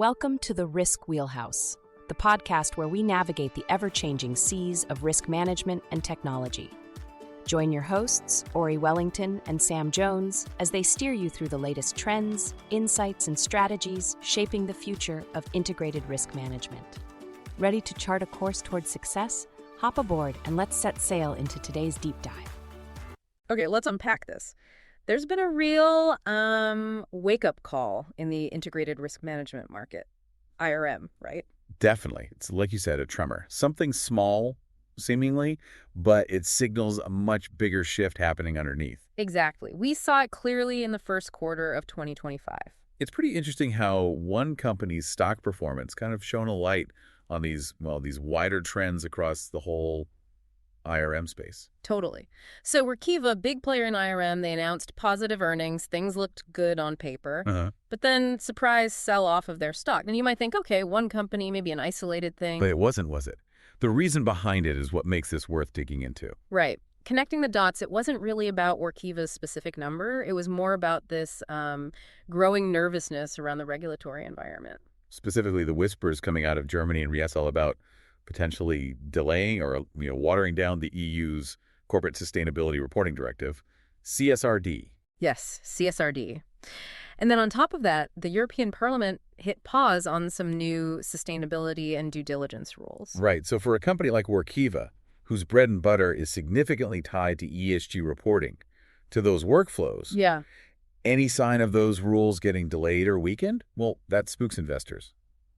Welcome to the Risk Wheelhouse, the podcast where we navigate the ever-changing seas of risk management and technology. Join your hosts, Ori Wellington and Sam Jones, as they steer you through the latest trends, insights, and strategies shaping the future of integrated risk management. Ready to chart a course towards success? Hop aboard and let's set sail into today's deep dive. Okay, let's unpack this. There's been a real wake-up call in the integrated risk management market, IRM, right? Definitely. It's like you said, a tremor. Something small, seemingly, but it signals a much bigger shift happening underneath. Exactly. We saw it clearly in the first quarter of 2025. It's pretty interesting how one company's stock performance kind of shone a light on these wider trends across the whole IRM space. Totally. So Workiva, big player in IRM, they announced positive earnings. Things looked good on paper. But then surprise sell-off of their stock. And you might think, okay, one company, maybe an isolated thing. But it wasn't, was it? The reason behind it is what makes this worth digging into. Right. Connecting the dots, it wasn't really about Workiva's specific number. It was more about this growing nervousness around the regulatory environment. Specifically, the whispers coming out of Germany and Riesel about potentially delaying or watering down the EU's Corporate Sustainability Reporting Directive, CSRD. Yes, CSRD. And then on top of that, the European Parliament hit pause on some new sustainability and due diligence rules. Right. So for a company like Workiva, whose bread and butter is significantly tied to ESG reporting, to those workflows, any sign of those rules getting delayed or weakened, well, that spooks investors.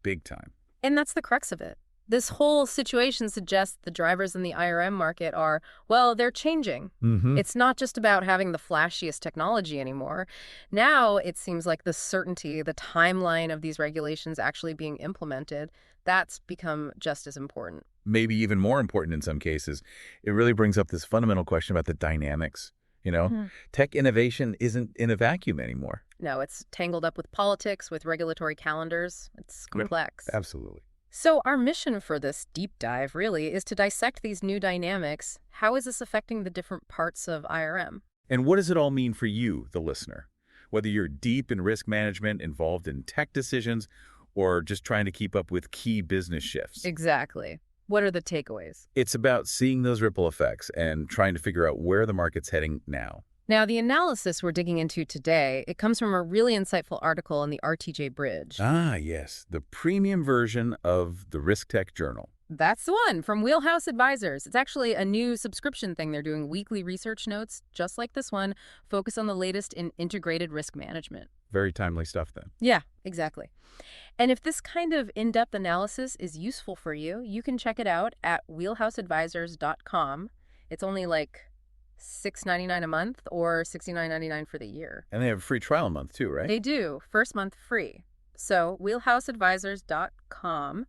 Big time. And that's the crux of it. This whole situation suggests the drivers in the IRM market are, well, they're changing. It's not just about having the flashiest technology anymore. Now it seems like the certainty, the timeline of these regulations actually being implemented, that's become just as important. Maybe even more important in some cases. It really brings up this fundamental question about the dynamics. Tech innovation isn't in a vacuum anymore. No, it's tangled up with politics, with regulatory calendars. It's complex. Absolutely. So our mission for this deep dive really is to dissect these new dynamics. How is this affecting the different parts of IRM? And what does it all mean for you, the listener? Whether you're deep in risk management, involved in tech decisions, or just trying to keep up with key business shifts. Exactly. What are the takeaways? It's about seeing those ripple effects and trying to figure out where the market's heading now. Now, the analysis we're digging into today, it comes from a really insightful article in the RTJ Bridge. Ah, yes, the premium version of the Risk Tech Journal. That's the one, from Wheelhouse Advisors. It's actually a new subscription thing. They're doing weekly research notes, just like this one, focus on the latest in integrated risk management. Very timely stuff, then. Yeah, exactly. And if this kind of in-depth analysis is useful for you, you can check it out at wheelhouseadvisors.com. It's only like $6.99 a month or $69.99 for the year. And they have a free trial month too, right? They do. First month free. So wheelhouseadvisors.com.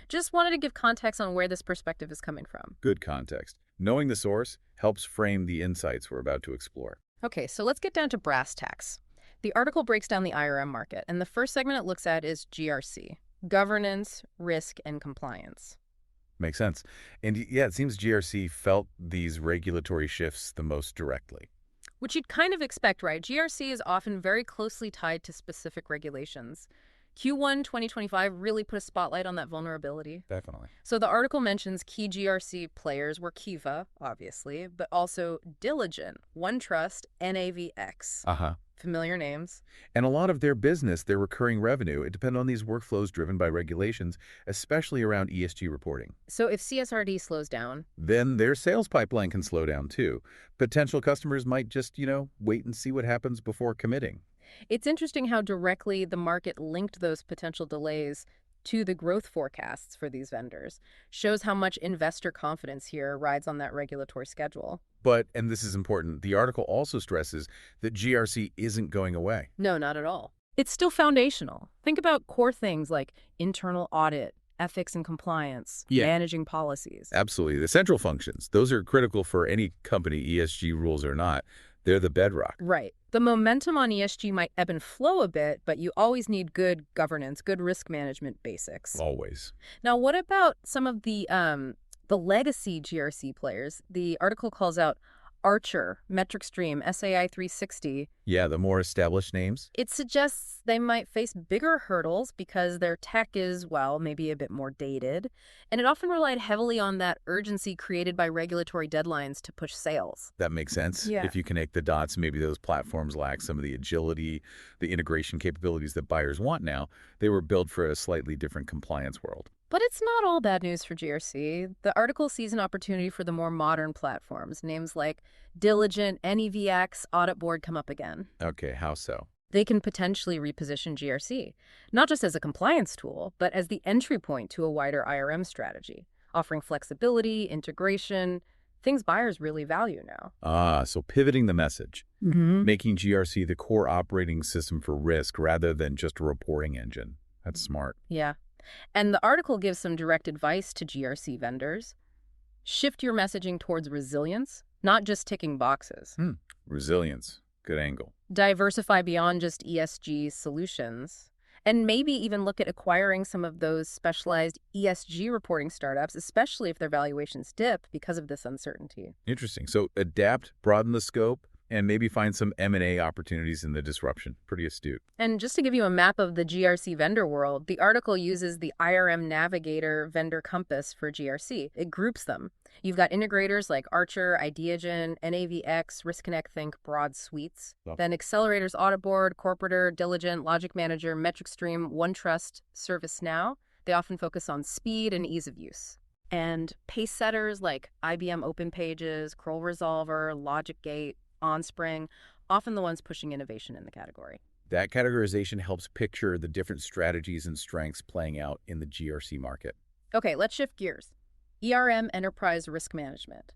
Just wanted to give context on where this perspective is coming from. Good context. Knowing the source helps frame the insights we're about to explore. Okay, so let's get down to brass tacks. The article breaks down the IRM market, and the first segment it looks at is GRC, governance, risk, and compliance. Makes sense. And yeah, it seems GRC felt these regulatory shifts the most directly. Which you'd kind of expect, right? GRC is often very closely tied to specific regulations. Q1 2025 really put a spotlight on that vulnerability. Definitely. So the article mentions key GRC players were Workiva, obviously, but also Diligent, OneTrust, NAVX. Familiar names. And a lot of their business, their recurring revenue, it depends on these workflows driven by regulations, especially around ESG reporting. So if CSRD slows down, then their sales pipeline can slow down too. Potential customers might just, wait and see what happens before committing. It's interesting how directly the market linked those potential delays to the growth forecasts for these vendors. Shows how much investor confidence here rides on that regulatory schedule. But, and this is important, the article also stresses that GRC isn't going away. No, not at all. It's still foundational. Think about core things like internal audit, ethics and compliance, managing policies. Absolutely. The central functions, those are critical for any company, ESG rules or not. They're the bedrock. Right. The momentum on ESG might ebb and flow a bit, but you always need good governance, good risk management basics. Always. Now, what about some of the legacy GRC players? The article calls out Archer, MetricStream, SAI360. Yeah, the more established names. It suggests they might face bigger hurdles because their tech is, well, maybe a bit more dated, and it often relied heavily on that urgency created by regulatory deadlines to push sales. That makes sense. Yeah. If you connect the dots, maybe those platforms lack some of the agility, the integration capabilities that buyers want now. They were built for a slightly different compliance world. But it's not all bad news for GRC. The article sees an opportunity for the more modern platforms. Names like Diligent, NEVX, Audit Board come up again. Okay, how so? They can potentially reposition GRC, not just as a compliance tool, but as the entry point to a wider IRM strategy, offering flexibility, integration, things buyers really value now. Ah, so pivoting the message, making GRC the core operating system for risk rather than just a reporting engine. That's smart. Yeah. And the article gives some direct advice to GRC vendors. Shift your messaging towards resilience, not just ticking boxes. Resilience. Good angle. Diversify beyond just ESG solutions. And maybe even look at acquiring some of those specialized ESG reporting startups, especially if their valuations dip because of this uncertainty. Interesting. So adapt, broaden the scope, and maybe find some M&A opportunities in the disruption. Pretty astute. And just to give you a map of the GRC vendor world, the article uses the IRM Navigator vendor compass for GRC. It groups them. You've got integrators like Archer, Ideagen, NAVX, RiskConnect, think broad suites. Then accelerators, Audit Board, Corporator, Diligent, Logic Manager, MetricStream, OneTrust, ServiceNow. They often focus on speed and ease of use. And pace setters like IBM OpenPages, Kroll Resolver, LogicGate, OnSpring, often the ones pushing innovation in the category. That categorization helps picture the different strategies and strengths playing out in the GRC market. Okay, let's shift gears. ERM Enterprise Risk Management.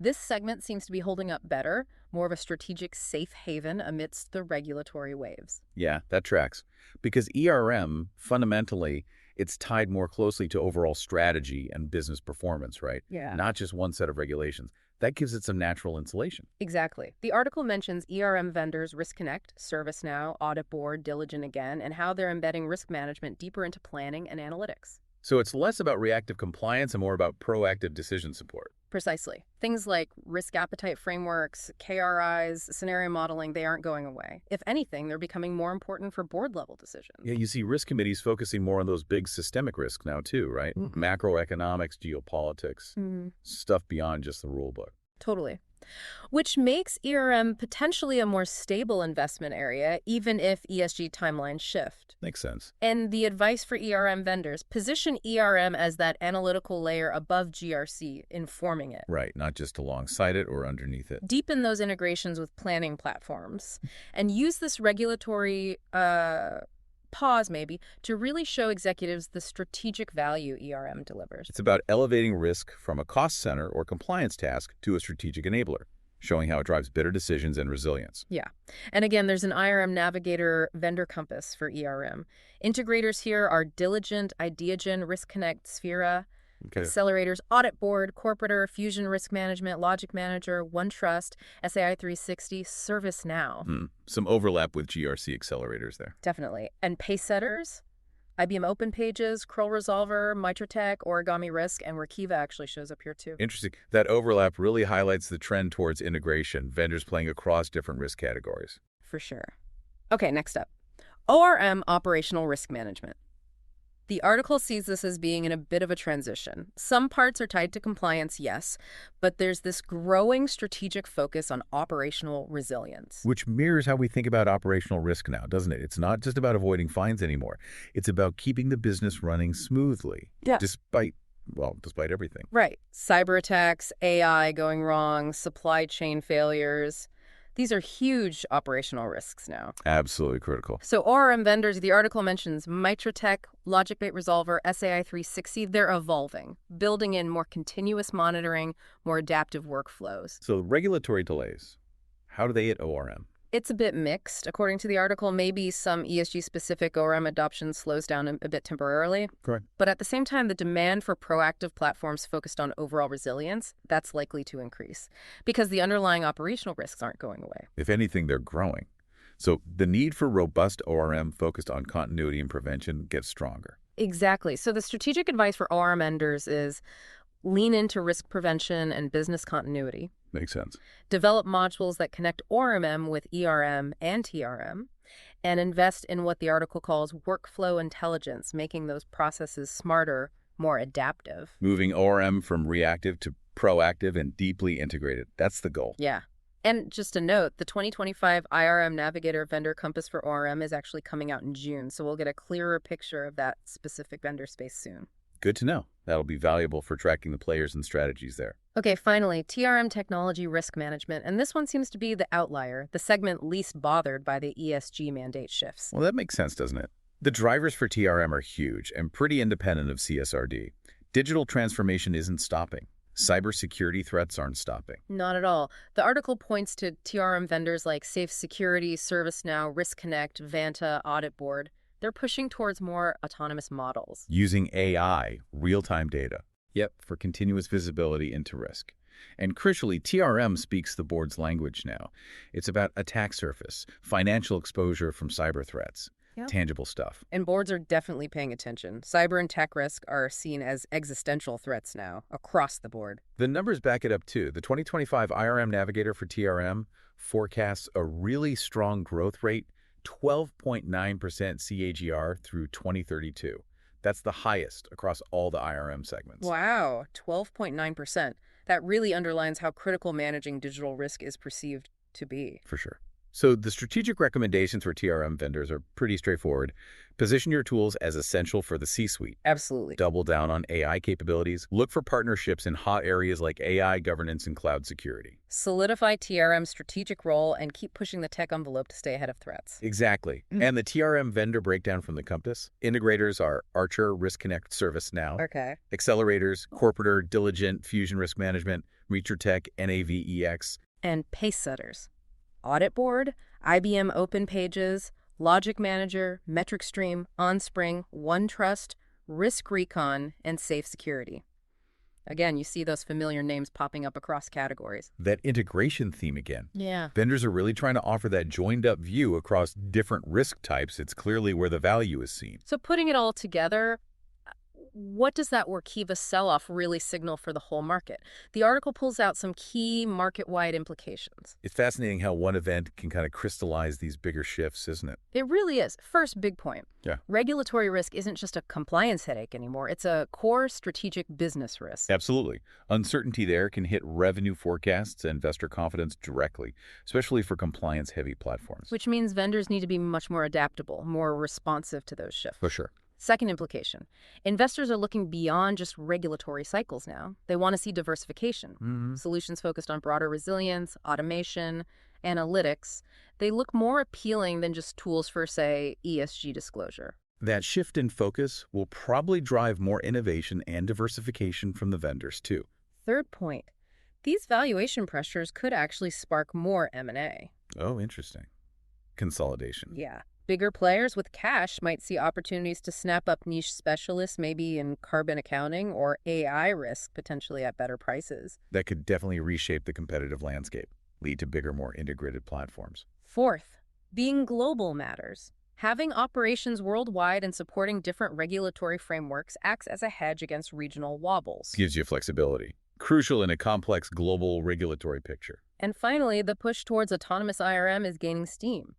This segment seems to be holding up better, more of a strategic safe haven amidst the regulatory waves. Yeah, that tracks. Because ERM, fundamentally, it's tied more closely to overall strategy and business performance, right? Yeah. Not just one set of regulations. That gives it some natural insulation. Exactly. The article mentions ERM vendors RiskConnect, ServiceNow, Audit Board, Diligent again, and how they're embedding risk management deeper into planning and analytics. So it's less about reactive compliance and more about proactive decision support. Precisely. Things like risk appetite frameworks, KRIs, scenario modeling, they aren't going away. If anything, they're becoming more important for board-level decisions. Yeah, you see risk committees focusing more on those big systemic risks now too, right? Macroeconomics, geopolitics, stuff beyond just the rule book. Totally. Which makes ERM potentially a more stable investment area, even if ESG timelines shift. Makes sense. And the advice for ERM vendors, position ERM as that analytical layer above GRC, informing it. Right, not just alongside it or underneath it. Deepen those integrations with planning platforms, and use this regulatory pause, maybe, to really show executives the strategic value ERM delivers. It's about elevating risk from a cost center or compliance task to a strategic enabler, showing how it drives better decisions and resilience. Yeah. And again, there's an IRM Navigator vendor compass for ERM. Integrators here are Diligent, Ideagen, RiskConnect, Sphera. Okay. Accelerators, Audit Board, Corporator, Fusion Risk Management, Logic Manager, OneTrust, SAI360, ServiceNow. Some overlap with GRC accelerators there. Definitely. And pace setters, IBM OpenPages, Kroll Resolver, Mitratech, Origami Risk, and Workiva actually shows up here too. Interesting. That overlap really highlights the trend towards integration, vendors playing across different risk categories. For sure. Okay, next up. ORM Operational Risk Management. The article sees this as being in a bit of a transition. Some parts are tied to compliance, yes, but there's this growing strategic focus on operational resilience. Which mirrors how we think about operational risk now, doesn't it? It's not just about avoiding fines anymore. It's about keeping the business running smoothly, despite everything. Right. Cyber attacks, AI going wrong, supply chain failures. These are huge operational risks now. Absolutely critical. So ORM vendors, the article mentions Mitratech, LogicGate Resolver, SAI360, they're evolving, building in more continuous monitoring, more adaptive workflows. So regulatory delays, how do they hit ORM? It's a bit mixed. According to the article, maybe some ESG-specific ORM adoption slows down a bit temporarily. Correct. But at the same time, the demand for proactive platforms focused on overall resilience, that's likely to increase because the underlying operational risks aren't going away. If anything, they're growing. So the need for robust ORM focused on continuity and prevention gets stronger. Exactly. So the strategic advice for ORM vendors is lean into risk prevention and business continuity. Makes sense. Develop modules that connect ORM with ERM and TRM, and invest in what the article calls workflow intelligence, making those processes smarter, more adaptive. Moving ORM from reactive to proactive and deeply integrated. That's the goal. Yeah. And just a note, the 2025 IRM Navigator Vendor Compass for ORM is actually coming out in June, so we'll get a clearer picture of that specific vendor space soon. Good to know. That'll be valuable for tracking the players and strategies there. Okay, finally, TRM technology risk management, and this one seems to be the outlier, the segment least bothered by the ESG mandate shifts. Well, that makes sense, doesn't it? The drivers for TRM are huge and pretty independent of CSRD. Digital transformation isn't stopping. Cybersecurity threats aren't stopping. Not at all. The article points to TRM vendors like Safe Security, ServiceNow, RiskConnect, Vanta, Audit Board. They're pushing towards more autonomous models. Using AI, real-time data. Yep, for continuous visibility into risk. And crucially, TRM speaks the board's language now. It's about attack surface, financial exposure from cyber threats. Yep. Tangible stuff. And boards are definitely paying attention. Cyber and tech risk are seen as existential threats now, across the board. The numbers back it up too. The 2025 IRM Navigator for TRM forecasts a really strong growth rate, 12.9% CAGR through 2032. That's the highest across all the IRM segments. Wow, 12.9%. That really underlines how critical managing digital risk is perceived to be. For sure. So the strategic recommendations for TRM vendors are pretty straightforward. Position your tools as essential for the C-suite. Absolutely. Double down on AI capabilities. Look for partnerships in hot areas like AI, governance, and cloud security. Solidify TRM's strategic role and keep pushing the tech envelope to stay ahead of threats. Exactly. And the TRM vendor breakdown from the compass. Integrators are Archer, RiskConnect, ServiceNow. Okay. Accelerators, Corporator, Diligent, Fusion Risk Management, ReacherTech, NAVEX. And pace setters. Audit Board, IBM Open Pages, Logic Manager, MetricStream, OnSpring, OneTrust, Risk Recon, and Safe Security. Again, you see those familiar names popping up across categories. That integration theme again. Yeah. Vendors are really trying to offer that joined-up view across different risk types. It's clearly where the value is seen. So putting it all together, what does that Workiva sell-off really signal for the whole market? The article pulls out some key market-wide implications. It's fascinating how one event can kind of crystallize these bigger shifts, isn't it? It really is. First big point. Yeah. Regulatory risk isn't just a compliance headache anymore. It's a core strategic business risk. Absolutely. Uncertainty there can hit revenue forecasts and investor confidence directly, especially for compliance-heavy platforms. Which means vendors need to be much more adaptable, more responsive to those shifts. For sure. Second implication, investors are looking beyond just regulatory cycles now. They want to see diversification, solutions focused on broader resilience, automation, analytics. They look more appealing than just tools for, say, ESG disclosure. That shift in focus will probably drive more innovation and diversification from the vendors, too. Third point, these valuation pressures could actually spark more M&A. Oh, interesting. Consolidation. Yeah. Bigger players with cash might see opportunities to snap up niche specialists, maybe in carbon accounting or AI risk, potentially at better prices. That could definitely reshape the competitive landscape, lead to bigger, more integrated platforms. Fourth, being global matters. Having operations worldwide and supporting different regulatory frameworks acts as a hedge against regional wobbles. Gives you flexibility, crucial in a complex global regulatory picture. And finally, the push towards autonomous IRM is gaining steam.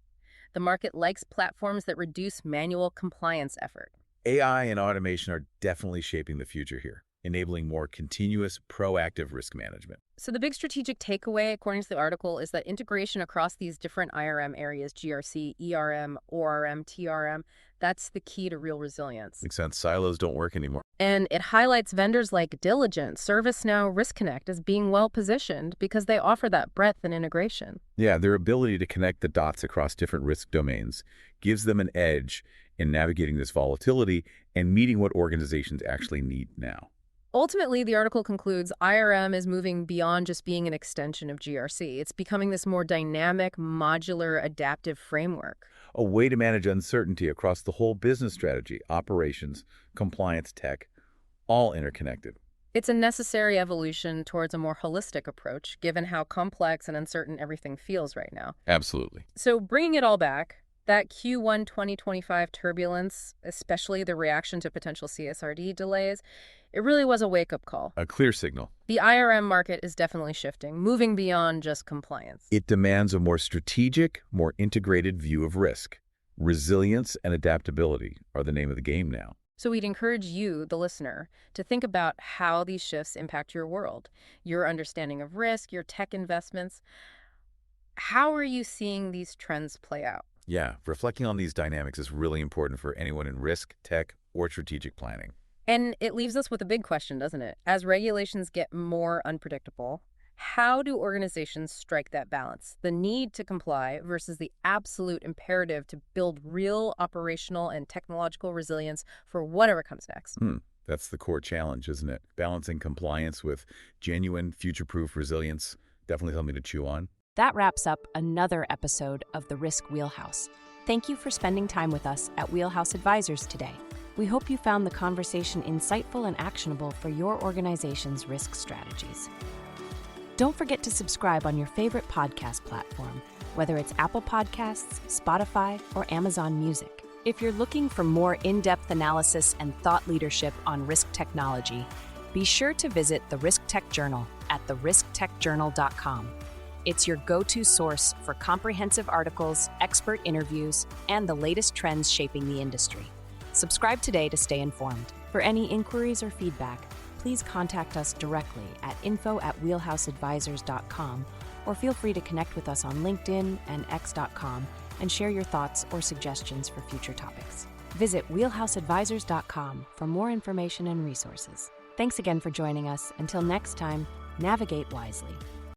The market likes platforms that reduce manual compliance effort. AI and automation are definitely shaping the future here, enabling more continuous, proactive risk management. So the big strategic takeaway, according to the article, is that integration across these different IRM areas, GRC, ERM, ORM, TRM, that's the key to real resilience. Makes sense. Silos don't work anymore. And it highlights vendors like Diligent, ServiceNow, RiskConnect as being well-positioned because they offer that breadth and integration. Yeah, their ability to connect the dots across different risk domains gives them an edge in navigating this volatility and meeting what organizations actually need now. Ultimately, the article concludes IRM is moving beyond just being an extension of GRC. It's becoming this more dynamic, modular, adaptive framework. A way to manage uncertainty across the whole business strategy, operations, compliance, tech, all interconnected. It's a necessary evolution towards a more holistic approach, given how complex and uncertain everything feels right now. Absolutely. So bringing it all back, That Q1 2025 turbulence, especially the reaction to potential CSRD delays, it really was a wake-up call. A clear signal. The IRM market is definitely shifting, moving beyond just compliance. It demands a more strategic, more integrated view of risk. Resilience and adaptability are the name of the game now. So we'd encourage you, the listener, to think about how these shifts impact your world, your understanding of risk, your tech investments. How are you seeing these trends play out? Yeah, reflecting on these dynamics is really important for anyone in risk, tech, or strategic planning. And it leaves us with a big question, doesn't it? As regulations get more unpredictable, how do organizations strike that balance? The need to comply versus the absolute imperative to build real operational and technological resilience for whatever comes next. That's the core challenge, isn't it? Balancing compliance with genuine, future-proof resilience. Definitely something to chew on. That wraps up another episode of the Risk Wheelhouse. Thank you for spending time with us at Wheelhouse Advisors today. We hope you found the conversation insightful and actionable for your organization's risk strategies. Don't forget to subscribe on your favorite podcast platform, whether it's Apple Podcasts, Spotify, or Amazon Music. If you're looking for more in-depth analysis and thought leadership on risk technology, be sure to visit the Risk Tech Journal at therisktechjournal.com. It's your go-to source for comprehensive articles, expert interviews, and the latest trends shaping the industry. Subscribe today to stay informed. For any inquiries or feedback, please contact us directly at info@wheelhouseadvisors.com, or feel free to connect with us on LinkedIn and x.com and share your thoughts or suggestions for future topics. Visit wheelhouseadvisors.com for more information and resources. Thanks again for joining us. Until next time, navigate wisely.